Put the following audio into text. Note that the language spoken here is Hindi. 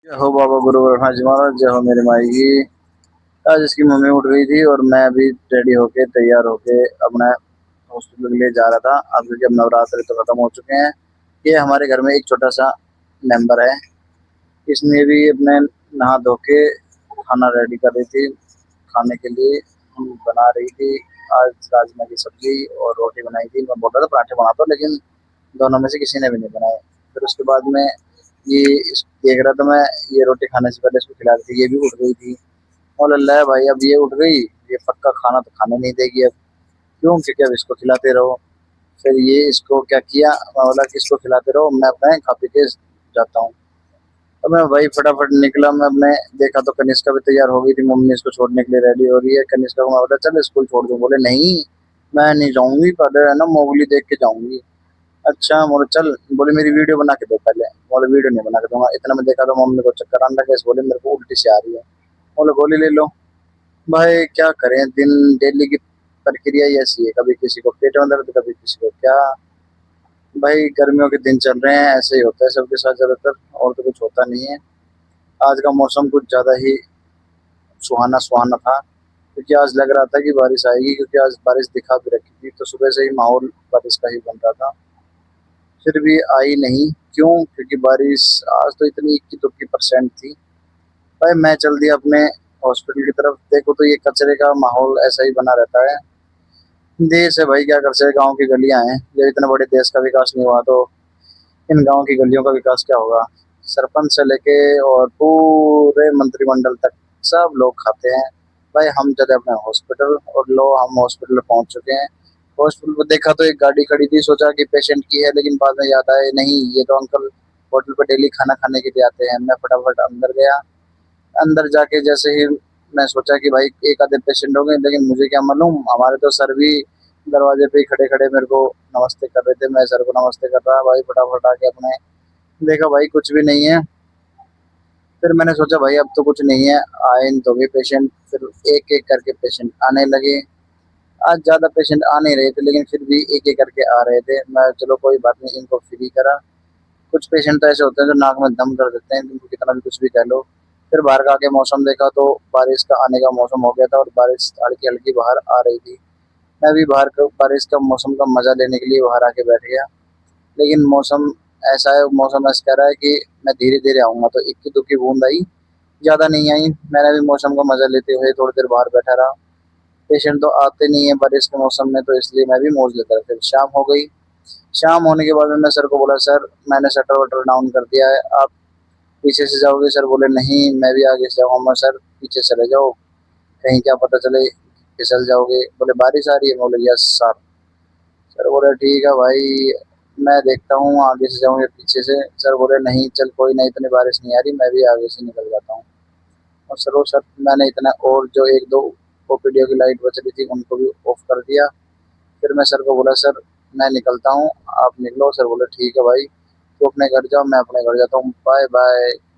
जय हो बाबा गुरु ब्रह्मा जी महाराज, जय हो मेरी माई की। आज इसकी मम्मी उठ गई थी और मैं अभी रेडी होके तैयार होके अपना हॉस्पिटल के लिए जा रहा था। अब क्योंकि अब नवरात्रि तो खत्म हो चुके हैं। ये हमारे घर में एक छोटा सा मेंबर है। इसने भी अपने नहा धो के खाना रेडी कर रही थी। खाने के लिए बना रही थी। आज राजमा की सब्जी और रोटी बनाई थी। मैं बोल रहा था पराठे बना दो, लेकिन दोनों में से किसी ने भी नहीं बनाए। फिर उसके बाद में ये देख रहा था मैं, ये रोटी खाने से पहले इसको खिला रही थी। ये भी उठ गई थी। और अल्लाह भाई, अब ये उठ गई, ये पक्का खाना तो खाने नहीं देगी अब। क्यों? क्योंकि अब इसको खिलाते रहो। फिर ये इसको क्या किया, मैं बोला कि इसको खिलाते रहो, मैं अपने खा पी के जाता हूँ। तो मैं भाई फटाफट निकला। मैं अपने देखा तो कनिष्का भी तैयार हो गई थी। मम्मी इसको छोड़ने के लिए रेडी हो रही है। कनिष्का को मैं बोला चल स्कूल छोड़ दूँ, बोले नहीं मैं नहीं जाऊंगी, पहले है ना मोगली देख के जाऊंगी। अच्छा बोले चल, बोले मेरी वीडियो बना के दो पहले। बोले वीडियो नहीं बना के दूंगा। इतना में देखा तो मम्मी को चक्कर आने लगे। बोले मेरे को उल्टी सी आ रही है। बोले गोली ले लो। भाई क्या करें, दिन डेली की प्रक्रिया ही ऐसी है। कभी किसी को पेट में दर्द, कभी किसी को क्या। भाई गर्मियों के दिन चल रहे हैं, ऐसे ही होता है सबके साथ ज्यादातर, और तो कुछ होता नहीं है। आज का मौसम कुछ ज्यादा ही सुहाना सुहाना था, क्योंकि आज लग रहा था कि बारिश आएगी, क्योंकि आज बारिश दिखा भी रखी थी। तो सुबह से ही माहौल बारिश का ही बन रहा था। फिर भी आई नहीं। क्यों? क्योंकि बारिश आज तो इतनी इक्की दुक्की परसेंट थी। भाई मैं चल दिया अपने हॉस्पिटल की तरफ। देखो तो ये कचरे का माहौल ऐसा ही बना रहता है। देश है भाई, क्या कर सकते, गांव की गलियां हैं। जब इतने बड़े देश का विकास नहीं हुआ तो इन गांव की गलियों का विकास क्या होगा। सरपंच से लेके और पूरे मंत्रिमंडल तक सब लोग खाते हैं। भाई हम चले अपने हॉस्पिटल, और लो हम हॉस्पिटल पहुंच चुके हैं। हॉस्पिटल पर देखा तो एक गाड़ी खड़ी थी, सोचा कि पेशेंट की है, लेकिन बाद में याद आया नहीं, ये तो अंकल होटल पर डेली खाना खाने के लिए आते हैं। मैं फटाफट अंदर गया। अंदर जाके जैसे ही मैं सोचा कि भाई एक आधे पेशेंट हो गए, लेकिन मुझे क्या मालूम, हमारे तो सर भी दरवाजे पे ही खड़े खड़े मेरे को नमस्ते कर रहे थे। मैं सर को नमस्ते कर रहा। भाई फटाफट आके अपने देखा, भाई कुछ भी नहीं है। फिर मैंने सोचा भाई अब तो कुछ नहीं है, आए तो भी पेशेंट। फिर एक एक करके पेशेंट आने लगे। आज ज्यादा पेशेंट आ नहीं रहे थे, लेकिन फिर भी एक एक करके आ रहे थे। मैं चलो कोई बात नहीं, इनको फ्री करा। कुछ पेशेंट तो ऐसे होते हैं जो नाक में दम कर देते हैं, जिनको कितना भी कुछ भी कह लो। फिर बाहर का आके मौसम देखा तो बारिश का आने का मौसम हो गया था, और बारिश हल्की हल्की बाहर आ रही थी। मैं भी बाहर का बारिश का मौसम का मजा लेने के लिए बाहर आके बैठ गया। लेकिन मौसम ऐसा है, मौसम ऐसा कह रहा है कि मैं धीरे धीरे आऊंगा। तो इक्की दुक्की बूंद आई, ज्यादा नहीं आई। मैंने भी मौसम का मजा लेते हुए थोड़ी देर बाहर बैठा रहा। पेशेंट तो आते नहीं है बारिश के मौसम में, तो इसलिए मैं भी मौज लेता रहा। फिर शाम हो गई। शाम होने के बाद मैंने सर को बोला सर मैंने शटर वटर डाउन कर दिया है, आप पीछे से जाओगे? सर बोले नहीं मैं भी आगे से जाऊंगा। मैं सर पीछे चले जाओ, कहीं क्या पता चले फिसल जाओगे। बोले बारिश आ रही है? मैं बोले यस सर। सर बोले ठीक है भाई, मैं देखता हूँ आगे से जाऊँ या पीछे से। सर बोले नहीं चल कोई नहीं, इतनी बारिश नहीं आ रही, मैं भी आगे से निकल जाता हूँ। और सर वो सर मैंने इतना, और जो एक दो ओपीडीओ की लाइट बच रही थी उनको भी ऑफ कर दिया। फिर मैं सर को बोला सर मैं निकलता हूँ, आप निकलो। सर बोले ठीक है भाई, तो अपने घर जाओ, मैं अपने घर जाता हूँ, बाय बाय।